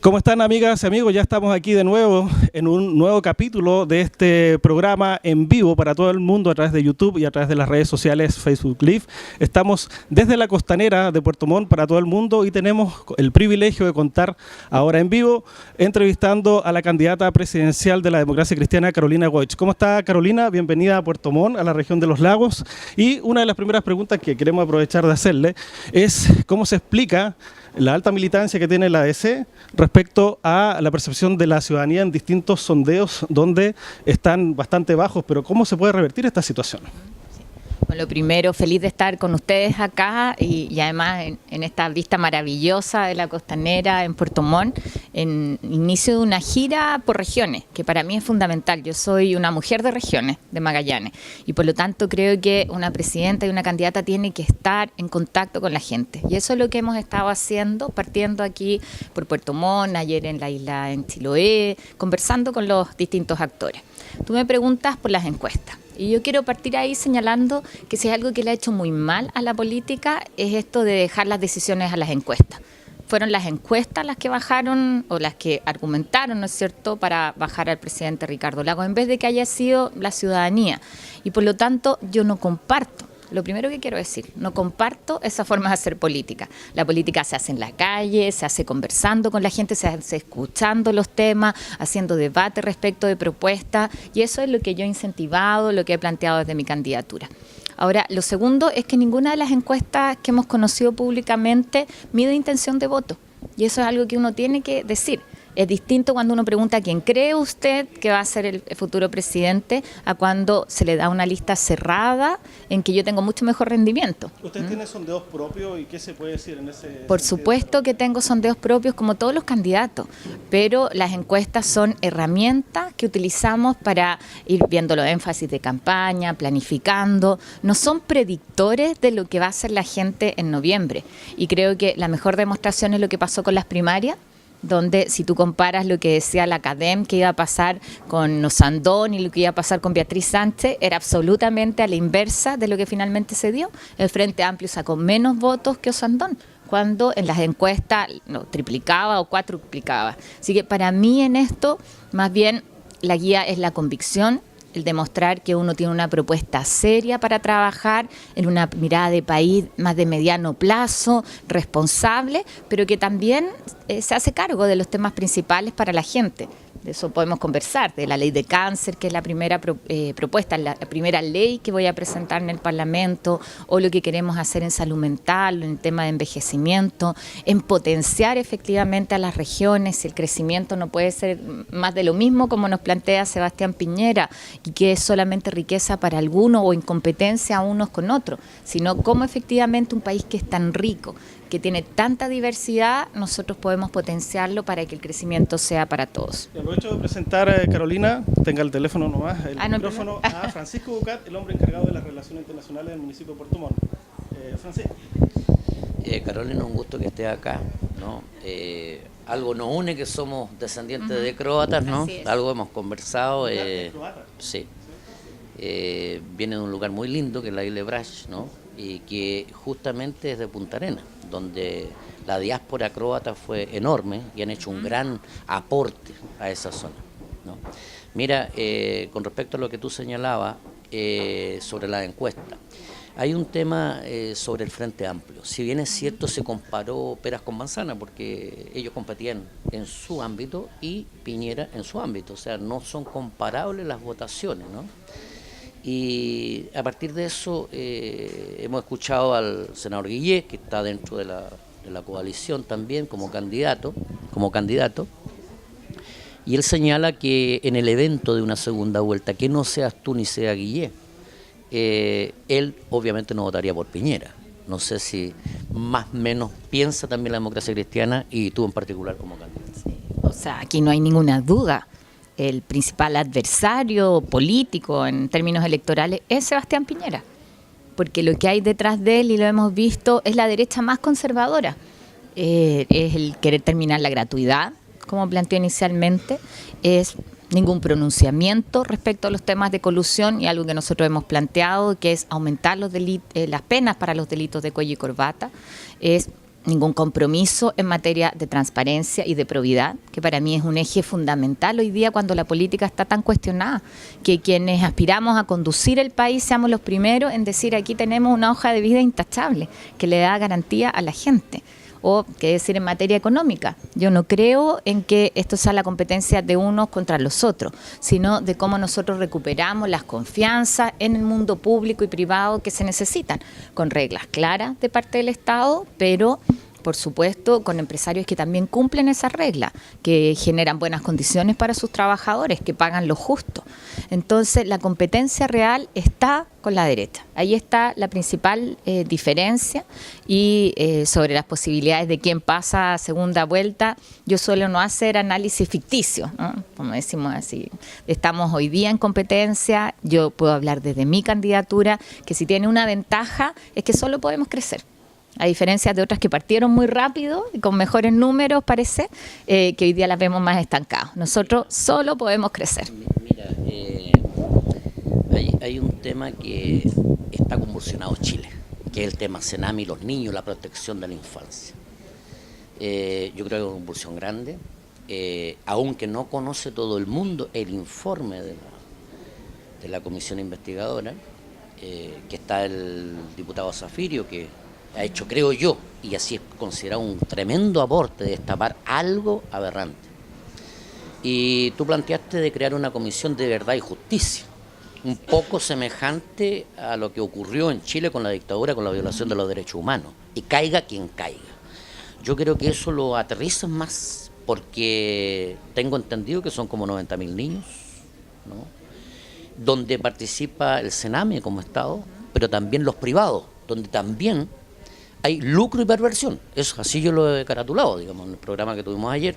¿Cómo están, amigas y amigos? Ya estamos aquí de nuevo en un nuevo capítulo de este programa en vivo para todo el mundo a través de YouTube y a través de las redes sociales Facebook Live. Estamos desde la costanera de Puerto Montt para todo el mundo y tenemos el privilegio de contar ahora en vivo entrevistando a la candidata presidencial de la Democracia Cristiana, Carolina Goich. ¿Cómo está, Carolina? Bienvenida a Puerto Montt, a la región de los lagos. Y una de las primeras preguntas que queremos aprovechar de hacerle es cómo se explica la alta militancia que tiene la ADC respecto a la percepción de la ciudadanía en distintos sondeos donde están bastante bajos, pero ¿cómo se puede revertir esta situación? Bueno, lo primero, feliz de estar con ustedes acá y además en esta vista maravillosa de la costanera en Puerto Montt, en inicio de una gira por regiones, que para mí es fundamental. Yo soy una mujer de regiones, de Magallanes, y por lo tanto creo que una presidenta y una candidata tiene que estar en contacto con la gente. Y eso es lo que hemos estado haciendo, partiendo aquí por Puerto Montt, ayer en la isla en Chiloé, conversando con los distintos actores. Tú me preguntas por las encuestas. Y yo quiero partir ahí señalando que si es algo que le ha hecho muy mal a la política es esto de dejar las decisiones a las encuestas. Fueron las encuestas las que bajaron o las que argumentaron, ¿no es cierto?, para bajar al presidente Ricardo Lagos, en vez de que haya sido la ciudadanía. Y por lo tanto yo no comparto. Lo primero que quiero decir, no comparto esa forma de hacer política. La política se hace en la calle, se hace conversando con la gente, se hace escuchando los temas, haciendo debate respecto de propuestas, y eso es lo que yo he incentivado, lo que he planteado desde mi candidatura. Ahora, lo segundo es que ninguna de las encuestas que hemos conocido públicamente mide intención de voto, y eso es algo que uno tiene que decir. Es distinto cuando uno pregunta quién cree usted que va a ser el futuro presidente a cuando se le da una lista cerrada en que yo tengo mucho mejor rendimiento. ¿Usted tiene sondeos propios y qué se puede decir en ese Por supuesto que tengo sondeos propios como todos los candidatos, pero las encuestas son herramientas que utilizamos para ir viendo los énfasis de campaña, planificando. No son predictores de lo que va a hacer la gente en noviembre. Y creo que la mejor demostración es lo que pasó con las primarias, donde si tú comparas lo que decía la CADEM que iba a pasar con Osandón y lo que iba a pasar con Beatriz Sánchez, era absolutamente a la inversa de lo que finalmente se dio. El Frente Amplio sacó menos votos que Osandón, cuando en las encuestas triplicaba o cuatruplicaba. Así que para mí en esto, más bien la guía es la convicción, el demostrar que uno tiene una propuesta seria para trabajar en una mirada de país más de mediano plazo, responsable, pero que también se hace cargo de los temas principales para la gente. De eso podemos conversar, de la ley de cáncer, que es la primera propuesta, la primera ley que voy a presentar en el Parlamento, o lo que queremos hacer en salud mental, en el tema de envejecimiento, en potenciar efectivamente a las regiones. El crecimiento no puede ser más de lo mismo como nos plantea Sebastián Piñera, y que es solamente riqueza para algunos o incompetencia unos con otros, sino cómo efectivamente un país que es tan rico, que tiene tanta diversidad, nosotros podemos potenciarlo para que el crecimiento sea para todos. Aprovecho de presentar, Carolina, tenga el teléfono nomás, el micrófono, a Francisco Bucat, el hombre encargado de las relaciones internacionales del municipio de Puerto Montt. Francisco. Carolina, un gusto que esté acá, ¿no? Algo nos une que somos descendientes de croatas, ¿no? Algo hemos conversado. Sí. Viene de un lugar muy lindo que es la isla de Brač, ¿no? Y que justamente es de Punta Arenas, donde la diáspora croata fue enorme y han hecho un gran aporte a esa zona, ¿no? Mira, con respecto a lo que tú señalabas sobre la encuesta, hay un tema sobre el Frente Amplio. Si bien es cierto, se comparó peras con manzanas, porque ellos competían en su ámbito y Piñera en su ámbito, o sea, no son comparables las votaciones, ¿no? Y a partir de eso hemos escuchado al senador Guillé, que está dentro de la coalición también como candidato, y él señala que en el evento de una segunda vuelta, que no seas tú ni sea Guillé, él obviamente no votaría por Piñera. No sé si más o menos piensa también la Democracia Cristiana y tú en particular como candidato. Sí. O sea, aquí no hay ninguna duda. El principal adversario político en términos electorales es Sebastián Piñera, porque lo que hay detrás de él, y lo hemos visto, es la derecha más conservadora. Es el querer terminar la gratuidad, como planteó inicialmente, es ningún pronunciamiento respecto a los temas de colusión, y algo que nosotros hemos planteado, que es aumentar las penas para los delitos de cuello y corbata, es ningún compromiso en materia de transparencia y de probidad, que para mí es un eje fundamental hoy día cuando la política está tan cuestionada, que quienes aspiramos a conducir el país seamos los primeros en decir aquí tenemos una hoja de vida intachable que le da garantía a la gente. O, qué decir, en materia económica. Yo no creo en que esto sea la competencia de unos contra los otros, sino de cómo nosotros recuperamos las confianzas en el mundo público y privado que se necesitan, con reglas claras de parte del Estado, pero por supuesto con empresarios que también cumplen esas reglas, que generan buenas condiciones para sus trabajadores, que pagan lo justo. Entonces la competencia real está con la derecha. Ahí está la principal diferencia y sobre las posibilidades de quién pasa a segunda vuelta, yo suelo no hacer análisis ficticios, ¿no? Como decimos así, estamos hoy día en competencia, yo puedo hablar desde mi candidatura, que si tiene una ventaja es que solo podemos crecer. A diferencia de otras que partieron muy rápido y con mejores números, parece, que hoy día las vemos más estancadas. Nosotros solo podemos crecer. Mira, hay un tema que está convulsionado Chile, que es el tema Sename y los niños, la protección de la infancia. Yo creo que es una convulsión grande, aunque no conoce todo el mundo el informe de la comisión investigadora, que está el diputado Zafirio, que ha hecho, creo yo, y así es considerado un tremendo aporte de destapar algo aberrante. Y tú planteaste de crear una comisión de verdad y justicia, un poco semejante a lo que ocurrió en Chile con la dictadura, con la violación de los derechos humanos, y caiga quien caiga. Yo creo que eso lo aterriza más, porque tengo entendido que son como 90.000 niños, ¿no? Donde participa el Sename como Estado, pero también los privados, donde también hay lucro y perversión. Eso así yo lo he caratulado, digamos, en el programa que tuvimos ayer.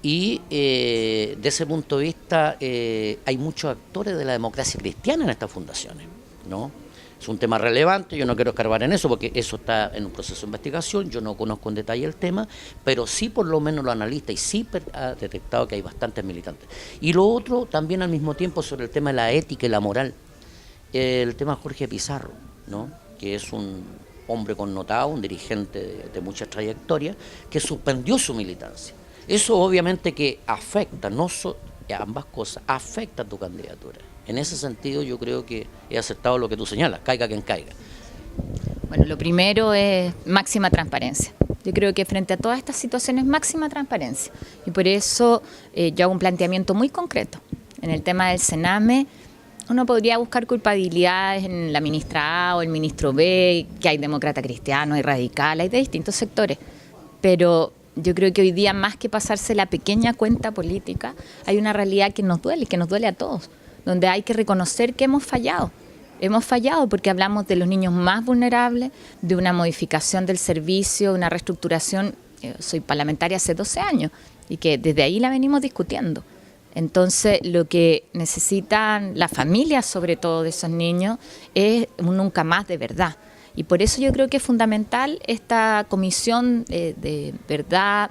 Y de ese punto de vista hay muchos actores de la democracia cristiana en estas fundaciones, ¿no? Es un tema relevante, yo no quiero escarbar en eso porque eso está en un proceso de investigación, yo no conozco en detalle el tema, pero sí por lo menos lo analiza y sí ha detectado que hay bastantes militantes. Y lo otro también al mismo tiempo sobre el tema de la ética y la moral, el tema de Jorge Pizarro, ¿no? Que es un hombre connotado, un dirigente de mucha trayectoria, que suspendió su militancia. Eso obviamente que afecta, ambas cosas, afecta a tu candidatura. En ese sentido yo creo que he aceptado lo que tú señalas, caiga quien caiga. Bueno, lo primero es máxima transparencia. Yo creo que frente a todas estas situaciones, máxima transparencia. Y por eso yo hago un planteamiento muy concreto. En el tema del Sename, uno podría buscar culpabilidades en la ministra A o el ministro B, que hay demócrata cristiano, hay radical, hay de distintos sectores. Pero yo creo que hoy día, más que pasarse la pequeña cuenta política, hay una realidad que nos duele a todos, donde hay que reconocer que hemos fallado. Hemos fallado porque hablamos de los niños más vulnerables, de una modificación del servicio, una reestructuración. Soy parlamentaria hace 12 años y que desde ahí la venimos discutiendo. Entonces, lo que necesitan las familias, sobre todo de esos niños, es un nunca más de verdad. Y por eso yo creo que es fundamental esta comisión de verdad,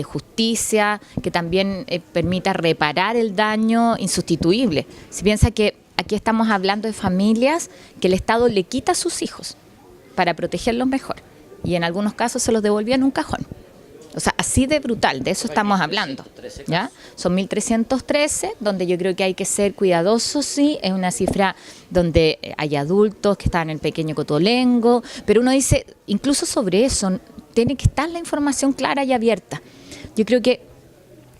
justicia, que también permita reparar el daño insustituible. Si piensa que aquí estamos hablando de familias que el Estado le quita a sus hijos para protegerlos mejor. Y en algunos casos se los devolvía en un cajón. O sea, así de brutal, de eso estamos hablando, ¿ya? Son 1.313, donde yo creo que hay que ser cuidadosos, sí, es una cifra donde hay adultos que están en el pequeño Cotolengo, pero uno dice, incluso sobre eso, tiene que estar la información clara y abierta. Yo creo que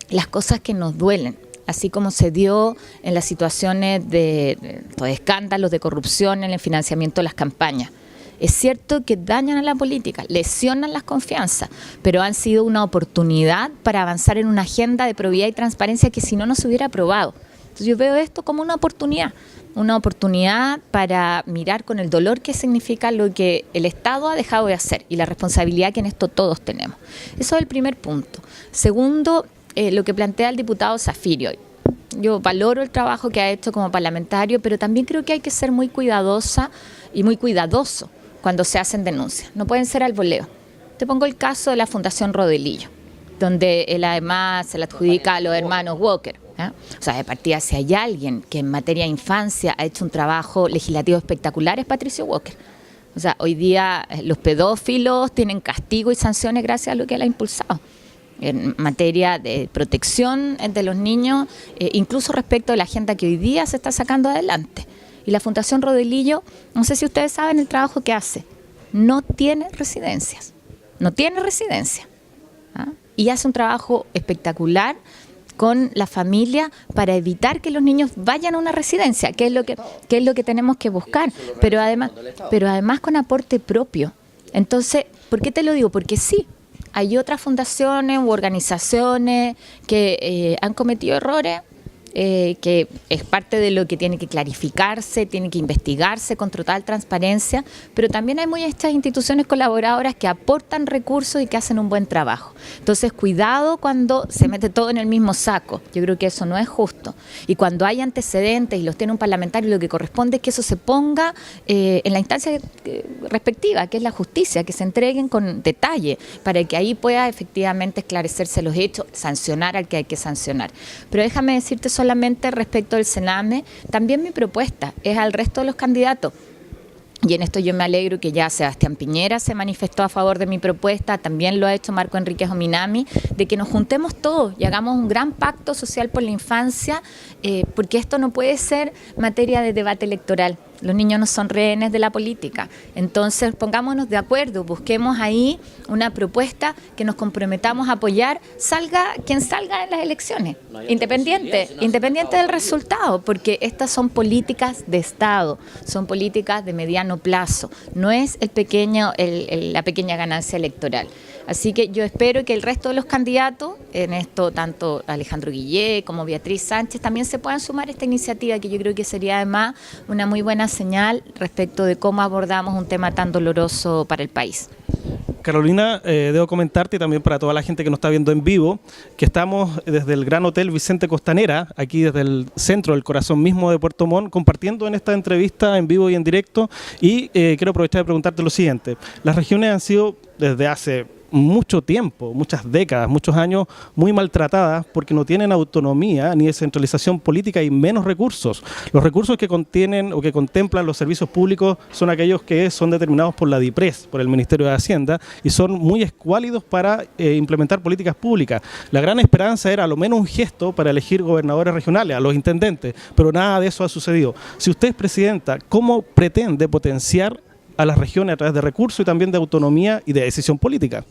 las cosas que nos duelen, así como se dio en las situaciones de escándalos de corrupción en el financiamiento de las campañas, es cierto que dañan a la política, lesionan las confianzas, pero han sido una oportunidad para avanzar en una agenda de probidad y transparencia que si no, no se hubiera aprobado. Entonces yo veo esto como una oportunidad para mirar con el dolor que significa lo que el Estado ha dejado de hacer y la responsabilidad que en esto todos tenemos. Eso es el primer punto. Segundo, lo que plantea el diputado Zafirio. Yo valoro el trabajo que ha hecho como parlamentario, pero también creo que hay que ser muy cuidadosa y muy cuidadoso cuando se hacen denuncias. No pueden ser al voleo. Te pongo el caso de la Fundación Rodelillo, donde él además se le adjudica a los hermanos Walker. O sea, de partida, si hay alguien que en materia de infancia ha hecho un trabajo legislativo espectacular, es Patricio Walker. O sea, hoy día los pedófilos tienen castigo y sanciones gracias a lo que él ha impulsado en materia de protección de los niños, incluso respecto de la agenda que hoy día se está sacando adelante. Y la Fundación Rodelillo, no sé si ustedes saben el trabajo que hace, no tiene residencias, ¿ah? Y hace un trabajo espectacular con la familia para evitar que los niños vayan a una residencia, que es lo que tenemos que buscar, pero además con aporte propio. Entonces, ¿por qué te lo digo? Porque sí, hay otras fundaciones u organizaciones que han cometido errores, que es parte de lo que tiene que clarificarse, tiene que investigarse con total transparencia, pero también hay muchas instituciones colaboradoras que aportan recursos y que hacen un buen trabajo. Entonces, cuidado cuando se mete todo en el mismo saco. Yo creo que eso no es justo. Y cuando hay antecedentes y los tiene un parlamentario, lo que corresponde es que eso se ponga en la instancia respectiva, que es la justicia, que se entreguen con detalle, para que ahí pueda efectivamente esclarecerse los hechos, sancionar al que hay que sancionar. Pero déjame decirte solamente respecto del Sename, también mi propuesta es al resto de los candidatos. Y en esto yo me alegro que ya Sebastián Piñera se manifestó a favor de mi propuesta, también lo ha hecho Marco Enríquez Ominami, de que nos juntemos todos y hagamos un gran pacto social por la infancia, porque esto no puede ser materia de debate electoral. Los niños no son rehenes de la política. Entonces, pongámonos de acuerdo, busquemos ahí una propuesta que nos comprometamos a apoyar, salga quien salga en las elecciones, independiente del resultado, porque estas son políticas de Estado, son políticas de mediano plazo, no es la pequeña ganancia electoral. Así que yo espero que el resto de los candidatos, en esto tanto Alejandro Guillé como Beatriz Sánchez, también se puedan sumar a esta iniciativa, que yo creo que sería además una muy buena señal respecto de cómo abordamos un tema tan doloroso para el país. Carolina, debo comentarte, y también para toda la gente que nos está viendo en vivo, que estamos desde el Gran Hotel Vicente Costanera, aquí desde el centro, del corazón mismo de Puerto Montt, compartiendo en esta entrevista en vivo y en directo. Y quiero aprovechar de preguntarte lo siguiente. Las regiones han sido desde hace mucho tiempo, muchas décadas, muchos años, muy maltratadas porque no tienen autonomía ni descentralización política y menos recursos. Los recursos que contienen o que contemplan los servicios públicos son aquellos que son determinados por la DIPRES, por el Ministerio de Hacienda, y son muy escuálidos para implementar políticas públicas. La gran esperanza era a lo menos un gesto para elegir gobernadores regionales, a los intendentes, pero nada de eso ha sucedido. Si usted es presidenta, ¿cómo pretende potenciar a las regiones a través de recursos y también de autonomía y de decisión política?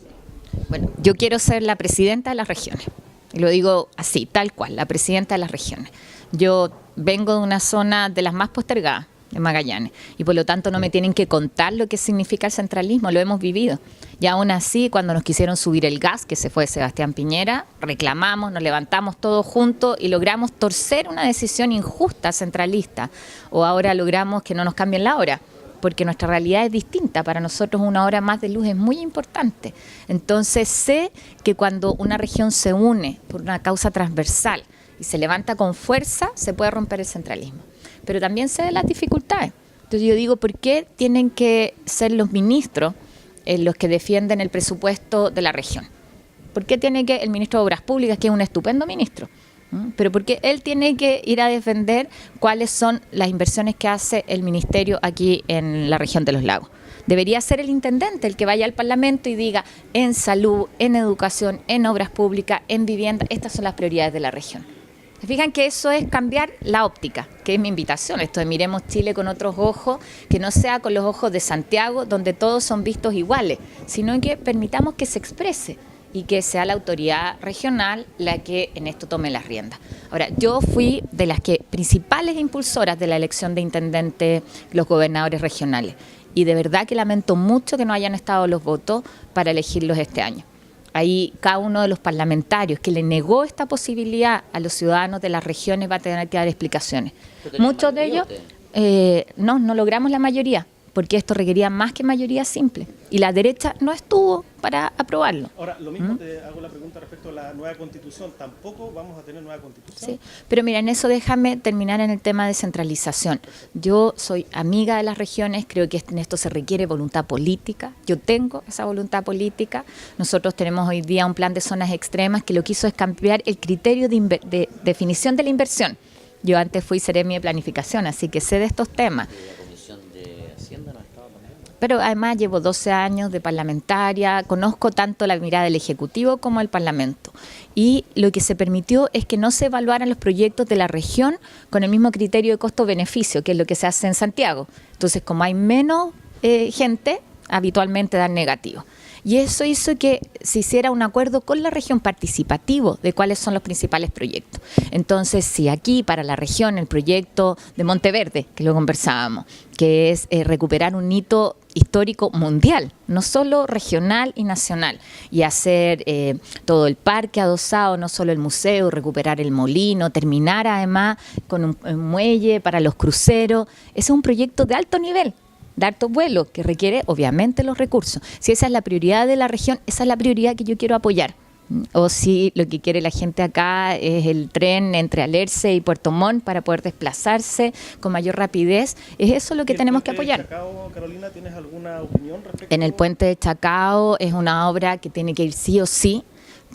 Bueno, yo quiero ser la presidenta de las regiones, y lo digo así, tal cual, la presidenta de las regiones. Yo vengo de una zona de las más postergadas, de Magallanes, y por lo tanto no me tienen que contar lo que significa el centralismo, lo hemos vivido. Y aún así, cuando nos quisieron subir el gas, que se fue Sebastián Piñera, reclamamos, nos levantamos todos juntos y logramos torcer una decisión injusta, centralista, o ahora logramos que no nos cambien la hora, porque nuestra realidad es distinta. Para nosotros una hora más de luz es muy importante. Entonces sé que cuando una región se une por una causa transversal y se levanta con fuerza, se puede romper el centralismo. Pero también sé de las dificultades. Entonces yo digo, ¿por qué tienen que ser los ministros los que defienden el presupuesto de la región? ¿Por qué tiene que el ministro de Obras Públicas, que es un estupendo ministro, pero porque él tiene que ir a defender cuáles son las inversiones que hace el ministerio aquí en la región de los lagos? Debería ser el intendente el que vaya al Parlamento y diga: en salud, en educación, en obras públicas, en vivienda, estas son las prioridades de la región. ¿Se fijan que eso es cambiar la óptica? Que es mi invitación, esto de miremos Chile con otros ojos, que no sea con los ojos de Santiago, donde todos son vistos iguales, sino que permitamos que se exprese y que sea la autoridad regional la que en esto tome las riendas. Ahora, yo fui de las principales impulsoras de la elección de intendentes, los gobernadores regionales, y de verdad que lamento mucho que no hayan estado los votos para elegirlos este año. Ahí cada uno de los parlamentarios que le negó esta posibilidad a los ciudadanos de las regiones va a tener que dar explicaciones. Muchos de ellos, no logramos la mayoría, porque esto requería más que mayoría simple, y la derecha no estuvo para aprobarlo. Ahora, lo mismo te hago la pregunta respecto a la nueva constitución. ¿Tampoco vamos a tener nueva constitución? Sí, pero mira, en eso déjame terminar en el tema de centralización. Yo soy amiga de las regiones, creo que en esto se requiere voluntad política, yo tengo esa voluntad política. Nosotros tenemos hoy día un plan de zonas extremas que lo que hizo es cambiar el criterio de definición de la inversión. Yo antes fui seremi de planificación, así que sé de estos temas. pero además llevo 12 años de parlamentaria, conozco tanto la mirada del Ejecutivo como del Parlamento. Y lo que se permitió es que no se evaluaran los proyectos de la región con el mismo criterio de costo-beneficio, que es lo que se hace en Santiago. Entonces, como hay menos gente, habitualmente dan negativo. Y eso hizo que se hiciera un acuerdo con la región participativo de cuáles son los principales proyectos. Entonces, si aquí para la región el proyecto de Monteverde, que lo conversábamos, que es recuperar un hito histórico mundial, no solo regional y nacional, y hacer todo el parque adosado, no solo el museo, recuperar el molino, terminar además con un muelle para los cruceros, ese es un proyecto de alto nivel, de alto vuelo, que requiere obviamente los recursos. Si esa es la prioridad de la región, esa es la prioridad que yo quiero apoyar. O si lo que quiere la gente acá es el tren entre Alerce y Puerto Montt para poder desplazarse con mayor rapidez, es eso lo que tenemos que apoyar. ¿En el puente de Chacao, Carolina, tienes alguna opinión respecto? En el puente de Chacao es una obra que tiene que ir sí o sí,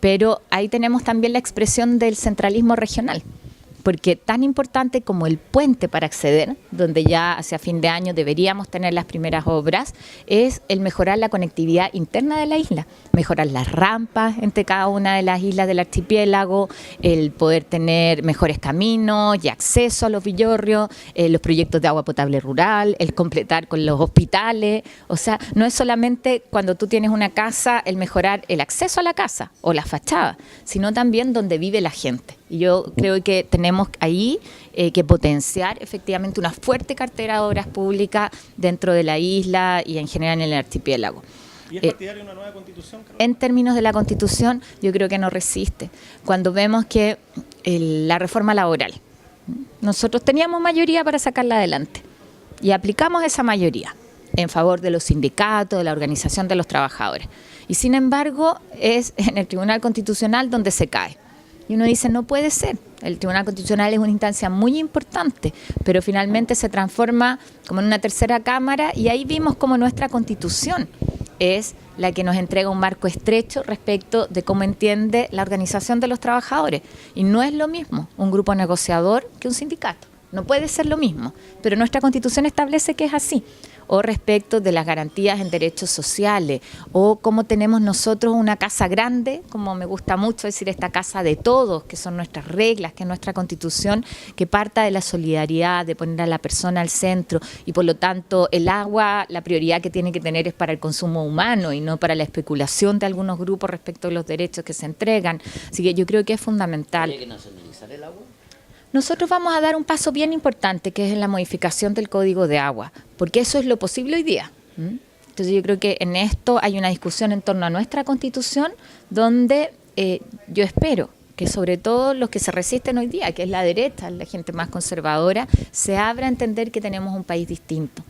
pero ahí tenemos también la expresión del centralismo regional. Porque tan importante como el puente para acceder, donde ya hacia fin de año deberíamos tener las primeras obras, es el mejorar la conectividad interna de la isla, mejorar las rampas entre cada una de las islas del archipiélago, el poder tener mejores caminos y acceso a los villorrios, los proyectos de agua potable rural, el completar con los hospitales. O sea, no es solamente cuando tú tienes una casa el mejorar el acceso a la casa o la fachada, sino también donde vive la gente. Y yo creo que tenemos ahí que potenciar efectivamente una fuerte cartera de obras públicas dentro de la isla y en general en el archipiélago. ¿Y es partidario una nueva constitución, Carolina? En términos de la constitución, yo creo que no resiste. Cuando vemos que la reforma laboral, nosotros teníamos mayoría para sacarla adelante y aplicamos esa mayoría en favor de los sindicatos, de la organización de los trabajadores. Y sin embargo, es en el Tribunal Constitucional donde se cae. Y uno dice, no puede ser. El Tribunal Constitucional es una instancia muy importante, pero finalmente se transforma como en una tercera cámara y ahí vimos como nuestra Constitución es la que nos entrega un marco estrecho respecto de cómo entiende la organización de los trabajadores. Y no es lo mismo un grupo negociador que un sindicato. No puede ser lo mismo, pero nuestra Constitución establece que es así. O respecto de las garantías en derechos sociales, o cómo tenemos nosotros una casa grande, como me gusta mucho decir, esta casa de todos, que son nuestras reglas, que es nuestra Constitución, que parta de la solidaridad, de poner a la persona al centro, y por lo tanto el agua, la prioridad que tiene que tener es para el consumo humano y no para la especulación de algunos grupos respecto de los derechos que se entregan. Así que yo creo que es fundamental. ¿Hay que nacionalizar el agua? Nosotros vamos a dar un paso bien importante, que es la modificación del Código de Agua, porque eso es lo posible hoy día. Entonces yo creo que en esto hay una discusión en torno a nuestra Constitución, donde yo espero que sobre todo los que se resisten hoy día, que es la derecha, la gente más conservadora, se abra a entender que tenemos un país distinto,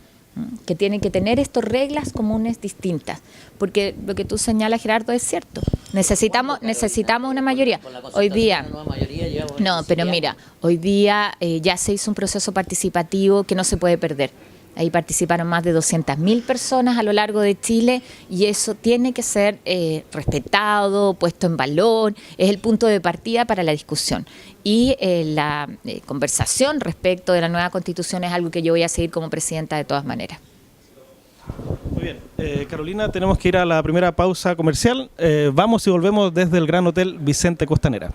que tienen que tener estas reglas comunes distintas, porque lo que tú señalas, Gerardo, es cierto. Necesitamos una mayoría. Hoy día, no, pero mira, hoy día ya se hizo un proceso participativo que no se puede perder. Ahí participaron más de 200.000 personas a lo largo de Chile y eso tiene que ser respetado, puesto en valor, es el punto de partida para la discusión. Y la conversación respecto de la nueva Constitución es algo que yo voy a seguir como presidenta de todas maneras. Muy bien, Carolina, tenemos que ir a la primera pausa comercial. Vamos y volvemos desde el Gran Hotel Vicente Costanera.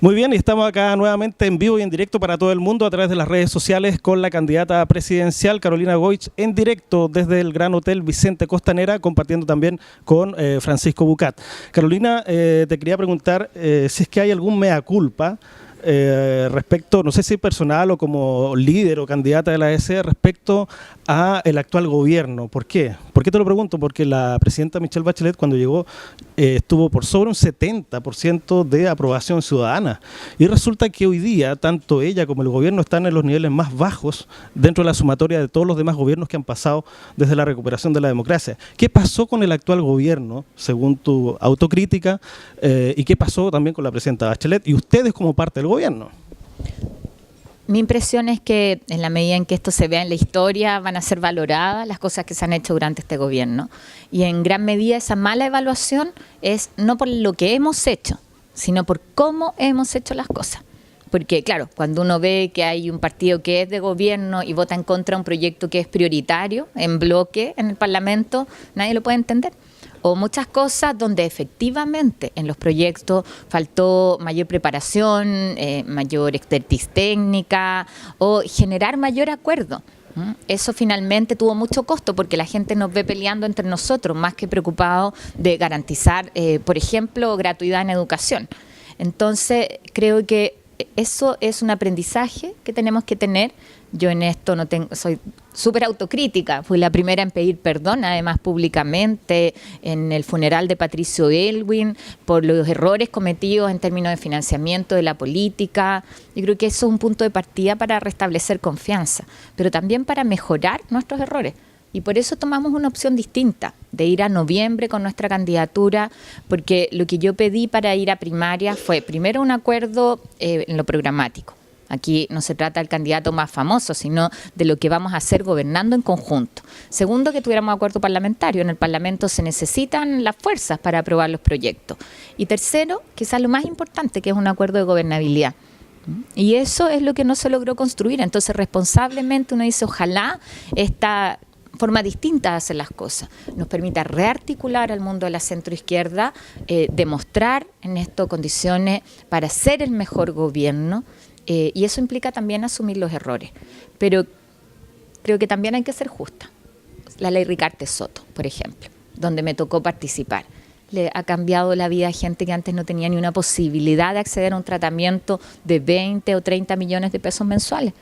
Muy bien, y estamos acá nuevamente en vivo y en directo para todo el mundo a través de las redes sociales con la candidata presidencial Carolina Goich en directo desde el Gran Hotel Vicente Costanera, compartiendo también con Francisco Bucat. Carolina, te quería preguntar si es que hay algún mea culpa respecto, no sé si personal o como líder o candidata de la ADC, respecto a el actual gobierno. ¿Por qué? ¿Por qué te lo pregunto? Porque la presidenta Michelle Bachelet cuando llegó estuvo por sobre un 70% de aprobación ciudadana y resulta que hoy día tanto ella como el gobierno están en los niveles más bajos dentro de la sumatoria de todos los demás gobiernos que han pasado desde la recuperación de la democracia. ¿Qué pasó con el actual gobierno, según tu autocrítica, y qué pasó también con la presidenta Bachelet y ustedes como parte del gobierno? Mi impresión es que en la medida en que esto se vea en la historia van a ser valoradas las cosas que se han hecho durante este gobierno y en gran medida esa mala evaluación es no por lo que hemos hecho, sino por cómo hemos hecho las cosas. Porque, claro, cuando uno ve que hay un partido que es de gobierno y vota en contra de un proyecto que es prioritario, en bloque, en el Parlamento, nadie lo puede entender. O muchas cosas donde efectivamente en los proyectos faltó mayor preparación, mayor expertise técnica o generar mayor acuerdo. Eso finalmente tuvo mucho costo porque la gente nos ve peleando entre nosotros más que preocupados de garantizar, por ejemplo, gratuidad en educación. Entonces, creo que eso es un aprendizaje que tenemos que tener. Yo en esto soy súper autocrítica, fui la primera en pedir perdón, además públicamente, en el funeral de Patricio Aylwin, por los errores cometidos en términos de financiamiento de la política. Yo creo que eso es un punto de partida para restablecer confianza, pero también para mejorar nuestros errores. Y por eso tomamos una opción distinta, de ir a noviembre con nuestra candidatura, porque lo que yo pedí para ir a primaria fue primero un acuerdo en lo programático. Aquí no se trata del candidato más famoso, sino de lo que vamos a hacer gobernando en conjunto. Segundo, que tuviéramos acuerdo parlamentario. En el Parlamento se necesitan las fuerzas para aprobar los proyectos. Y tercero, quizás lo más importante, que es un acuerdo de gobernabilidad. Y eso es lo que no se logró construir. Entonces, responsablemente uno dice, ojalá esta forma distinta de hacer las cosas nos permita rearticular al mundo de la centroizquierda, demostrar en esto condiciones para ser el mejor gobierno. Y eso implica también asumir los errores. Pero creo que también hay que ser justa. La ley Ricarte Soto, por ejemplo, donde me tocó participar, le ha cambiado la vida a gente que antes no tenía ni una posibilidad de acceder a un tratamiento de 20 o 30 millones de pesos mensuales.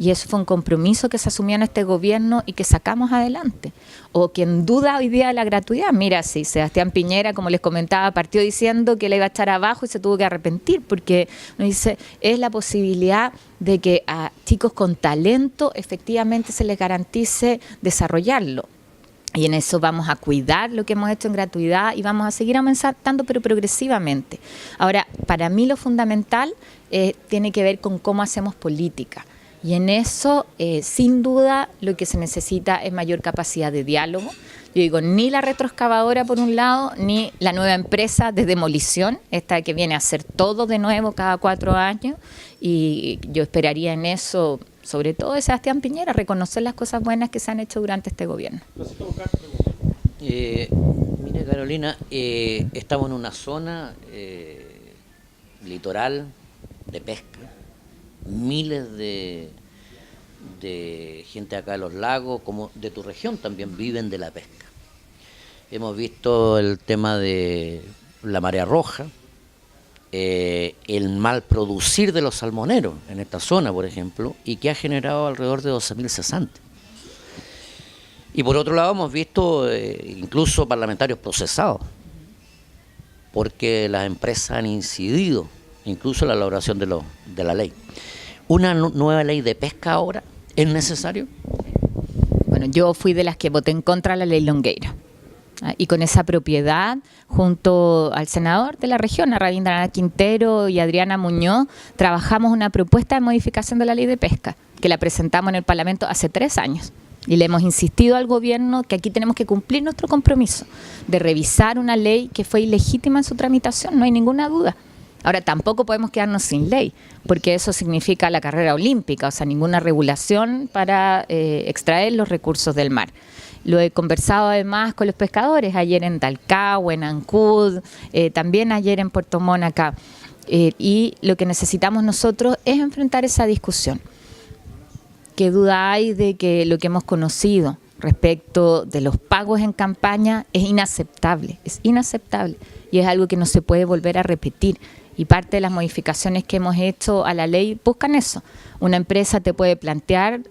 Y eso fue un compromiso que se asumió en este gobierno y que sacamos adelante. O quien duda hoy día de la gratuidad, mira, sí, Sebastián Piñera, como les comentaba, partió diciendo que la iba a echar abajo y se tuvo que arrepentir, porque nos dice, es la posibilidad de que a chicos con talento efectivamente se les garantice desarrollarlo. Y en eso vamos a cuidar lo que hemos hecho en gratuidad y vamos a seguir aumentando, pero progresivamente. Ahora, para mí lo fundamental tiene que ver con cómo hacemos política. Y en eso, sin duda, lo que se necesita es mayor capacidad de diálogo. Yo digo, ni la retroexcavadora por un lado, ni la nueva empresa de demolición, esta que viene a hacer todo de nuevo cada 4 años. Y yo esperaría en eso, sobre todo de Sebastián Piñera, reconocer las cosas buenas que se han hecho durante este gobierno. Mire, Carolina, estamos en una zona litoral de pesca. Miles de gente acá de los lagos, como de tu región, también viven de la pesca. Hemos visto el tema de la marea roja, el mal producir de los salmoneros en esta zona, por ejemplo, y que ha generado alrededor de 12.000 cesantes. Y por otro lado hemos visto incluso parlamentarios procesados, porque las empresas han incidido incluso en la elaboración de la ley. ¿Una nueva ley de pesca ahora es necesario? Bueno, yo fui de las que voté en contra de la ley Longueira. Y con esa propiedad, junto al senador de la región, a Rabindranath Quintero y Adriana Muñoz, trabajamos una propuesta de modificación de la ley de pesca, que la presentamos en el Parlamento hace 3 años. Y le hemos insistido al gobierno que aquí tenemos que cumplir nuestro compromiso de revisar una ley que fue ilegítima en su tramitación, no hay ninguna duda. Ahora, tampoco podemos quedarnos sin ley, porque eso significa la carrera olímpica, o sea, ninguna regulación para extraer los recursos del mar. Lo he conversado además con los pescadores, ayer en Talcahuano, en Ancud, también ayer en Puerto Montt acá. Y lo que necesitamos nosotros es enfrentar esa discusión. ¿Qué duda hay de que lo que hemos conocido respecto de los pagos en campaña es inaceptable? Es inaceptable y es algo que no se puede volver a repetir. Y parte de las modificaciones que hemos hecho a la ley buscan eso. Una empresa te puede plantear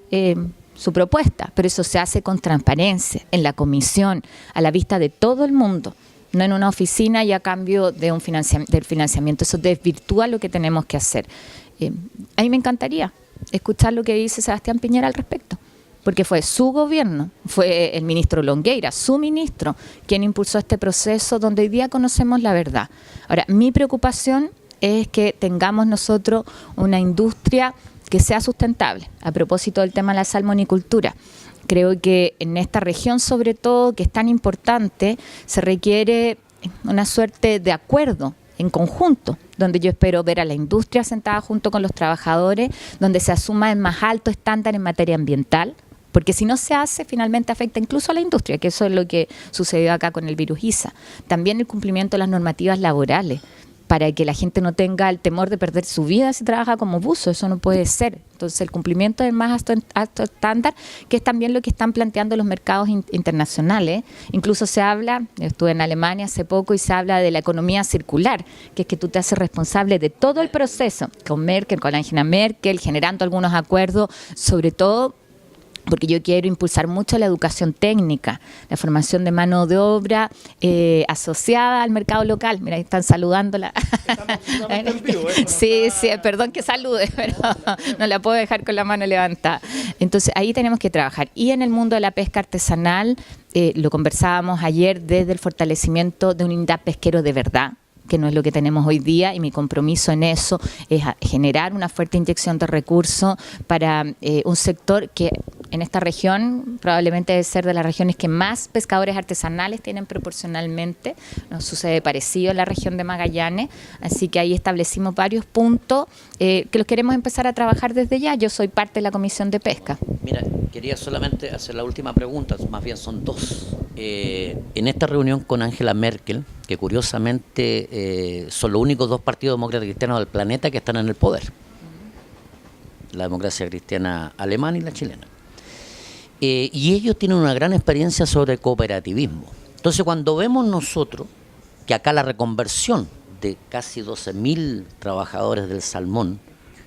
su propuesta, pero eso se hace con transparencia, en la comisión, a la vista de todo el mundo, no en una oficina y a cambio de del financiamiento. Eso desvirtúa lo que tenemos que hacer. A mí me encantaría escuchar lo que dice Sebastián Piñera al respecto, porque fue su gobierno, fue el ministro Longueira, su ministro, quien impulsó este proceso donde hoy día conocemos la verdad. Ahora, mi preocupación es que tengamos nosotros una industria que sea sustentable. A propósito del tema de la salmonicultura, creo que en esta región, sobre todo, que es tan importante, se requiere una suerte de acuerdo en conjunto, donde yo espero ver a la industria sentada junto con los trabajadores, donde se asuma el más alto estándar en materia ambiental, porque si no se hace, finalmente afecta incluso a la industria, que eso es lo que sucedió acá con el virus ISA. También el cumplimiento de las normativas laborales, para que la gente no tenga el temor de perder su vida si trabaja como buzo, eso no puede ser. Entonces el cumplimiento del más alto estándar, que es también lo que están planteando los mercados internacionales. Incluso se habla, yo estuve en Alemania hace poco y se habla de la economía circular, que es que tú te haces responsable de todo el proceso, con Merkel, con Angela Merkel, generando algunos acuerdos, sobre todo porque yo quiero impulsar mucho la educación técnica, la formación de mano de obra asociada al mercado local. Mira, ahí están saludándola. En vivo, sí, perdón que salude, pero no la puedo dejar con la mano levantada. Entonces, ahí tenemos que trabajar. Y en el mundo de la pesca artesanal, lo conversábamos ayer desde el fortalecimiento de un INDAP pesquero de verdad, que no es lo que tenemos hoy día, y mi compromiso en eso es generar una fuerte inyección de recursos para un sector que en esta región probablemente debe ser de las regiones que más pescadores artesanales tienen proporcionalmente. Nos sucede parecido en la región de Magallanes, así que ahí establecimos varios puntos que los queremos empezar a trabajar desde ya. Yo soy parte de la Comisión de Pesca. Mira, quería solamente hacer la última pregunta, más bien son dos. En esta reunión con Angela Merkel, que curiosamente son los únicos dos partidos demócratas cristianos del planeta que están en el poder, la democracia cristiana alemana y la chilena, y ellos tienen una gran experiencia sobre cooperativismo. Entonces, cuando vemos nosotros que acá la reconversión de casi 12.000 trabajadores del salmón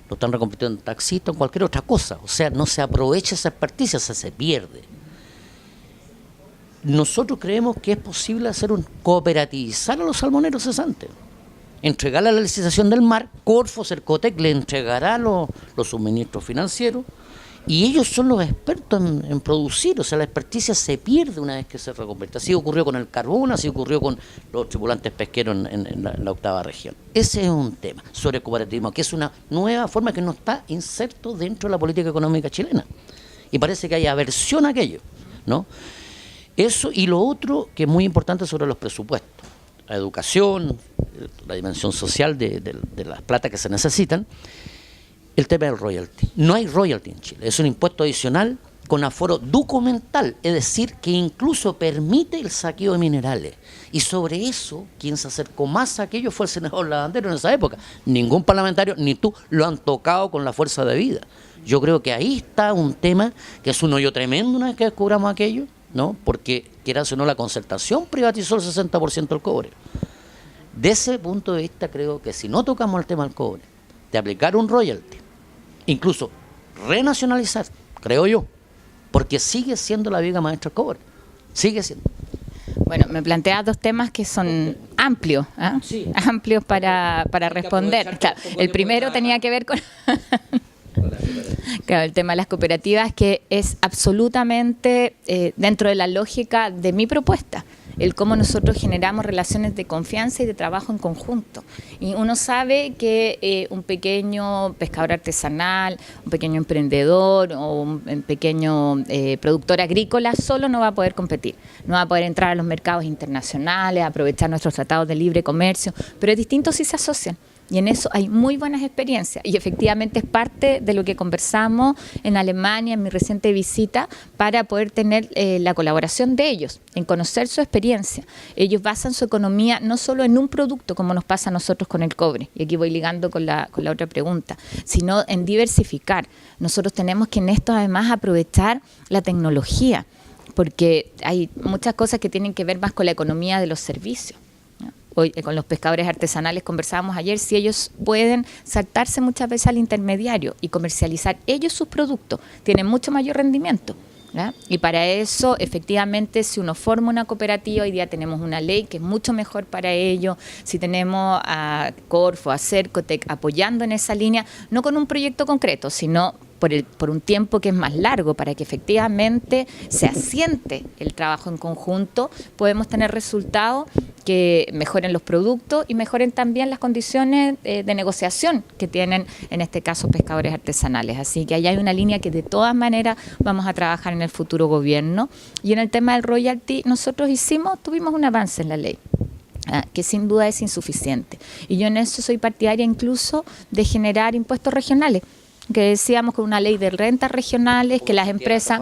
lo están reconvirtiendo en taxistas o en cualquier otra cosa, o sea, no se aprovecha esa experticia, se pierde. Nosotros creemos que es posible hacer cooperativizar a los salmoneros cesantes, entregarle la licitación del mar, Corfo, Cercotec le entregará los suministros financieros y ellos son los expertos en producir, o sea, la experticia se pierde una vez que se reconvierte. Así ocurrió con el carbón, así ocurrió con los tripulantes pesqueros en la octava región. Ese es un tema sobre cooperativismo, que es una nueva forma que no está inserto dentro de la política económica chilena. Y parece que hay aversión a aquello, ¿no? Eso, y lo otro que es muy importante sobre los presupuestos, la educación, la dimensión social de las plata que se necesitan, el tema del royalty. No hay royalty en Chile, es un impuesto adicional con aforo documental, es decir, que incluso permite el saqueo de minerales. Y sobre eso, quien se acercó más a aquello fue el senador Lavandero en esa época. Ningún parlamentario, ni tú, lo han tocado con la fuerza de vida. Yo creo que ahí está un tema que es un hoyo tremendo una vez que descubramos aquello, ¿no? Porque, quieras o no, la concertación privatizó el 60% del cobre. De ese punto de vista, creo que si no tocamos el tema del cobre, de aplicar un royalty, incluso renacionalizar, creo yo, porque sigue siendo la viga maestra del cobre, sigue siendo. Bueno, me planteas dos temas que son amplios, ¿eh? Sí. Amplios para responder. Claro, el primero tenía que ver con... Claro, el tema de las cooperativas, que es absolutamente dentro de la lógica de mi propuesta, el cómo nosotros generamos relaciones de confianza y de trabajo en conjunto. Y uno sabe que un pequeño pescador artesanal, un pequeño emprendedor o un pequeño productor agrícola solo no va a poder competir, no va a poder entrar a los mercados internacionales, aprovechar nuestros tratados de libre comercio, pero es distinto si se asocian. Y en eso hay muy buenas experiencias y efectivamente es parte de lo que conversamos en Alemania en mi reciente visita para poder tener la colaboración de ellos, en conocer su experiencia. Ellos basan su economía no solo en un producto como nos pasa a nosotros con el cobre, y aquí voy ligando con la otra pregunta, sino en diversificar. Nosotros tenemos que en esto además aprovechar la tecnología, porque hay muchas cosas que tienen que ver más con la economía de los servicios. Hoy con los pescadores artesanales conversábamos ayer si ellos pueden saltarse muchas veces al intermediario y comercializar ellos sus productos, tienen mucho mayor rendimiento, ¿ya? Y para eso, efectivamente, si uno forma una cooperativa, hoy día tenemos una ley que es mucho mejor para ello, si tenemos a Corfo, a Cercotec apoyando en esa línea, no con un proyecto concreto, sino por un tiempo que es más largo, para que efectivamente se asiente el trabajo en conjunto, podemos tener resultados que mejoren los productos y mejoren también las condiciones de negociación que tienen, en este caso, pescadores artesanales. Así que ahí hay una línea que de todas maneras vamos a trabajar en el futuro gobierno. Y en el tema del royalty, nosotros tuvimos un avance en la ley. que sin duda es insuficiente. Y yo en eso soy partidaria incluso de generar impuestos regionales, que decíamos con una ley de rentas regionales, que las empresas...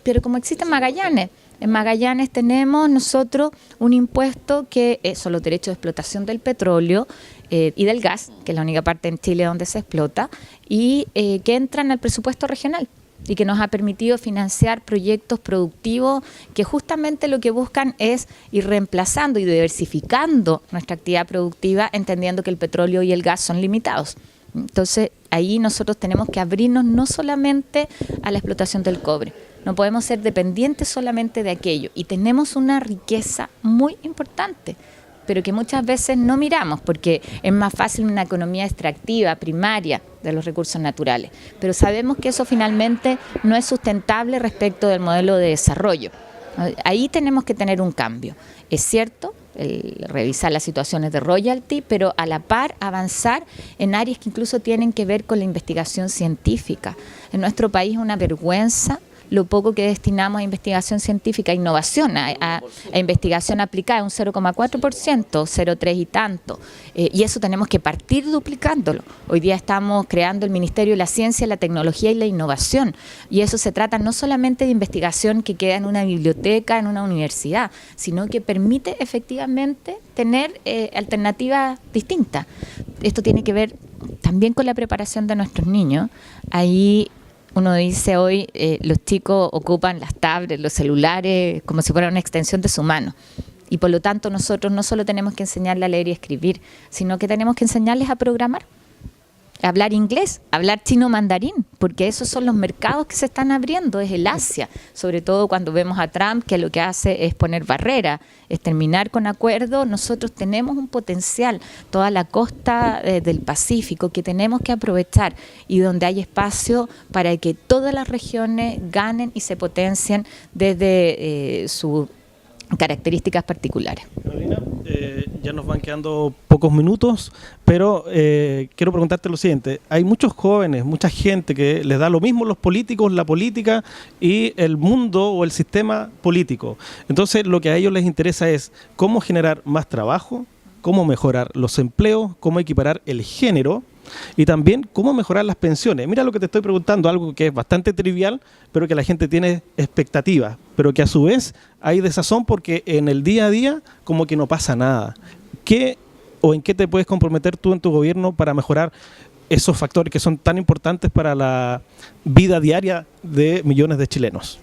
pero como existe en Magallanes tenemos nosotros un impuesto que son los derechos de explotación del petróleo y del gas, que es la única parte en Chile donde se explota, y que entran al presupuesto regional y que nos ha permitido financiar proyectos productivos que justamente lo que buscan es ir reemplazando y diversificando nuestra actividad productiva, entendiendo que el petróleo y el gas son limitados. Entonces, ahí nosotros tenemos que abrirnos no solamente a la explotación del cobre, no podemos ser dependientes solamente de aquello, y tenemos una riqueza muy importante, pero que muchas veces no miramos, porque es más fácil una economía extractiva, primaria, de los recursos naturales, pero sabemos que eso finalmente no es sustentable respecto del modelo de desarrollo. Ahí tenemos que tener un cambio. Es cierto, revisar las situaciones de royalty, pero a la par avanzar en áreas que incluso tienen que ver con la investigación científica. En nuestro país es una vergüenza lo poco que destinamos a investigación científica, a innovación, a investigación aplicada, un 0,4%, 0,3 y tanto. Y eso tenemos que partir duplicándolo. Hoy día estamos creando el Ministerio de la Ciencia, la Tecnología y la Innovación. Y eso se trata no solamente de investigación que queda en una biblioteca, en una universidad, sino que permite efectivamente tener alternativas distintas. Esto tiene que ver también con la preparación de nuestros niños. Ahí uno dice hoy, los chicos ocupan las tablets, los celulares, como si fuera una extensión de su mano. Y por lo tanto nosotros no solo tenemos que enseñarles a leer y escribir, sino que tenemos que enseñarles a programar, a hablar inglés, a hablar chino mandarín, porque esos son los mercados que se están abriendo, es el Asia. Sobre todo cuando vemos a Trump, que lo que hace es poner barreras, es terminar con acuerdos. Nosotros tenemos un potencial, toda la costa del Pacífico, que tenemos que aprovechar y donde hay espacio para que todas las regiones ganen y se potencien desde sus características particulares. Carolina, ya nos van quedando pocos minutos, pero quiero preguntarte lo siguiente. Hay muchos jóvenes, mucha gente que les da lo mismo los políticos, la política y el mundo o el sistema político. Entonces, lo que a ellos les interesa es cómo generar más trabajo, cómo mejorar los empleos, cómo equiparar el género y también cómo mejorar las pensiones. Mira lo que te estoy preguntando, algo que es bastante trivial, pero que la gente tiene expectativas, pero que a su vez hay desazón porque en el día a día como que no pasa nada. ¿Qué o en qué te puedes comprometer tú en tu gobierno para mejorar esos factores que son tan importantes para la vida diaria de millones de chilenos?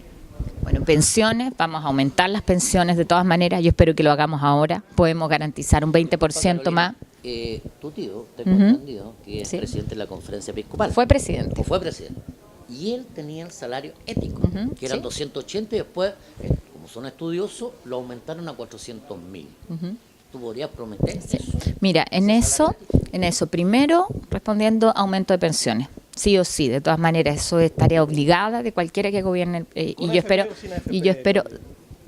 Bueno, pensiones, vamos a aumentar las pensiones de todas maneras, yo espero que lo hagamos ahora, podemos garantizar un 20% más. Tu tío, tengo entendido, que es presidente de la conferencia episcopal. Fue presidente. Fue presidente. Y él tenía el salario ético, que eran 280 y después, como son estudiosos, lo aumentaron a 400.000. ¿Tú podrías prometer eso? Mira, en eso, primero, respondiendo a aumento de pensiones. Sí o sí, de todas maneras, eso es tarea obligada de cualquiera que gobierne. Y yo espero,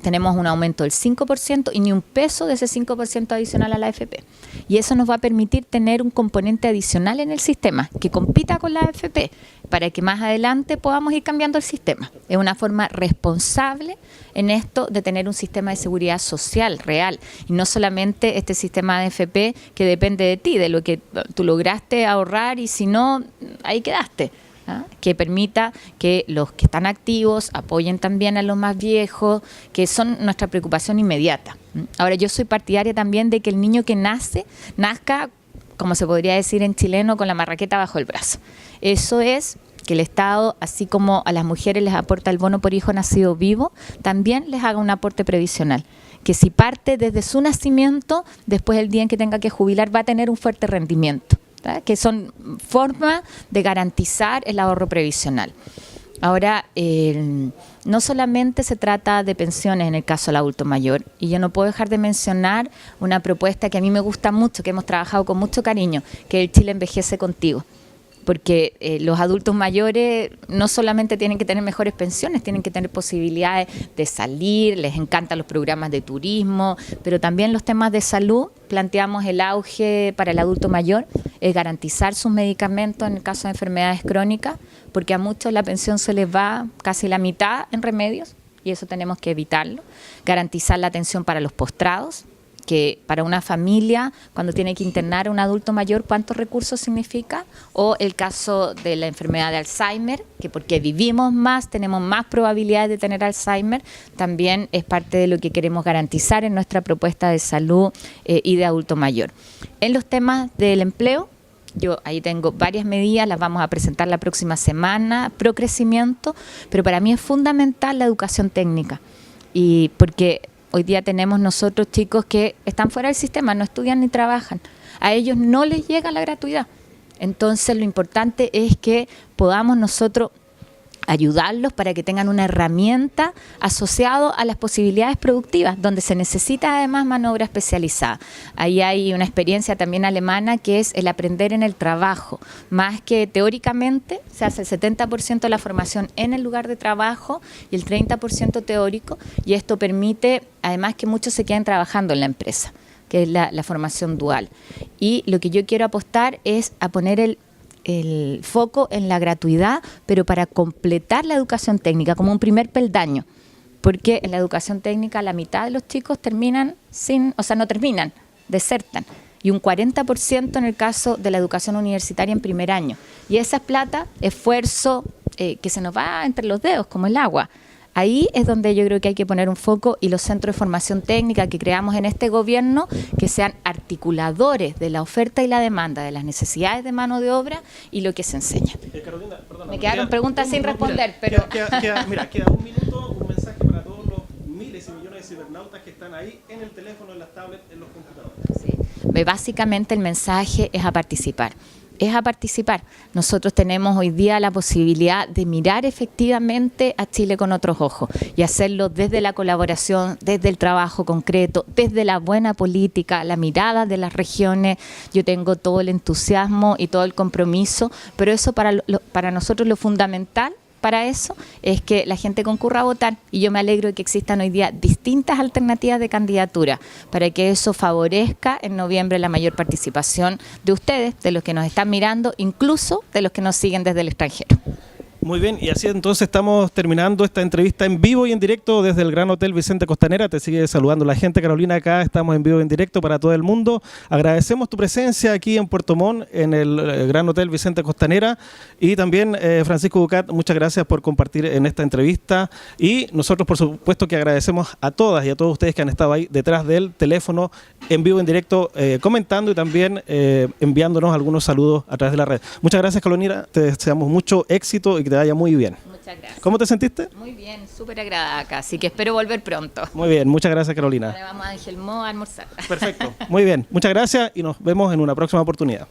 tenemos un aumento del 5% y ni un peso de ese 5% adicional a la AFP. Y eso nos va a permitir tener un componente adicional en el sistema que compita con la AFP para que más adelante podamos ir cambiando el sistema. Es una forma responsable en esto de tener un sistema de seguridad social real y no solamente este sistema de AFP que depende de ti, de lo que tú lograste ahorrar y si no, ahí quedaste. Que permita que los que están activos apoyen también a los más viejos, que son nuestra preocupación inmediata. Ahora, yo soy partidaria también de que el niño que nazca, como se podría decir en chileno, con la marraqueta bajo el brazo. Eso es que el Estado, así como a las mujeres les aporta el bono por hijo nacido vivo, también les haga un aporte previsional. Que si parte desde su nacimiento, después el día en que tenga que jubilar va a tener un fuerte rendimiento. Que son formas de garantizar el ahorro previsional. Ahora, no solamente se trata de pensiones en el caso del adulto mayor, y yo no puedo dejar de mencionar una propuesta que a mí me gusta mucho, que hemos trabajado con mucho cariño, que es el Chile Envejece Contigo. Porque los adultos mayores no solamente tienen que tener mejores pensiones, tienen que tener posibilidades de salir, les encantan los programas de turismo, pero también los temas de salud. Planteamos el auge para el adulto mayor, es garantizar sus medicamentos en el caso de enfermedades crónicas, porque a muchos la pensión se les va casi la mitad en remedios, y eso tenemos que evitarlo. Garantizar la atención para los postrados, que para una familia, cuando tiene que internar a un adulto mayor, ¿cuántos recursos significa? O el caso de la enfermedad de Alzheimer, que porque vivimos más, tenemos más probabilidades de tener Alzheimer, también es parte de lo que queremos garantizar en nuestra propuesta de salud y de adulto mayor. En los temas del empleo, yo ahí tengo varias medidas, las vamos a presentar la próxima semana, pro crecimiento, pero para mí es fundamental la educación técnica, y porque hoy día tenemos nosotros chicos que están fuera del sistema, no estudian ni trabajan. A ellos no les llega la gratuidad. Entonces lo importante es que podamos nosotros ayudarlos para que tengan una herramienta asociada a las posibilidades productivas, donde se necesita además mano de obra especializada. Ahí hay una experiencia también alemana que es el aprender en el trabajo, más que teóricamente, se hace el 70% de la formación en el lugar de trabajo y el 30% teórico, y esto permite además que muchos se queden trabajando en la empresa, que es la formación dual. Y lo que yo quiero apostar es a poner el foco en la gratuidad, pero para completar la educación técnica como un primer peldaño, porque en la educación técnica la mitad de los chicos terminan no terminan, desertan, y un 40% en el caso de la educación universitaria en primer año. Y esa es plata, esfuerzo, que se nos va entre los dedos como el agua. Ahí es donde yo creo que hay que poner un foco, y los centros de formación técnica que creamos en este gobierno, que sean articuladores de la oferta y la demanda, de las necesidades de mano de obra y lo que se enseña. Carolina, perdona, me quedaron preguntas sin responder, pero... Queda un minuto, un mensaje para todos los miles y millones de cibernautas que están ahí en el teléfono, en las tablets, en los computadores. Sí. Básicamente el mensaje es a participar. Nosotros tenemos hoy día la posibilidad de mirar efectivamente a Chile con otros ojos y hacerlo desde la colaboración, desde el trabajo concreto, desde la buena política, la mirada de las regiones. Yo tengo todo el entusiasmo y todo el compromiso, pero eso para nosotros lo fundamental para eso es que la gente concurra a votar, y yo me alegro de que existan hoy día distintas alternativas de candidatura para que eso favorezca en noviembre la mayor participación de ustedes, de los que nos están mirando, incluso de los que nos siguen desde el extranjero. Muy bien, y así entonces estamos terminando esta entrevista en vivo y en directo desde el Gran Hotel Vicente Costanera. Te sigue saludando la gente, Carolina. Acá estamos en vivo y en directo para todo el mundo. Agradecemos tu presencia aquí en Puerto Montt, en el Gran Hotel Vicente Costanera, y también Francisco Bucat, muchas gracias por compartir en esta entrevista, y nosotros por supuesto que agradecemos a todas y a todos ustedes que han estado ahí detrás del teléfono en vivo y en directo, comentando y también enviándonos algunos saludos a través de la red. Muchas gracias, Carolina, te deseamos mucho éxito y que te vaya muy bien. Muchas gracias. ¿Cómo te sentiste? Muy bien, súper agradada acá, así que espero volver pronto. Muy bien, muchas gracias, Carolina. Ahora vamos a Ángel Mo a almorzar. Perfecto, muy bien, muchas gracias y nos vemos en una próxima oportunidad.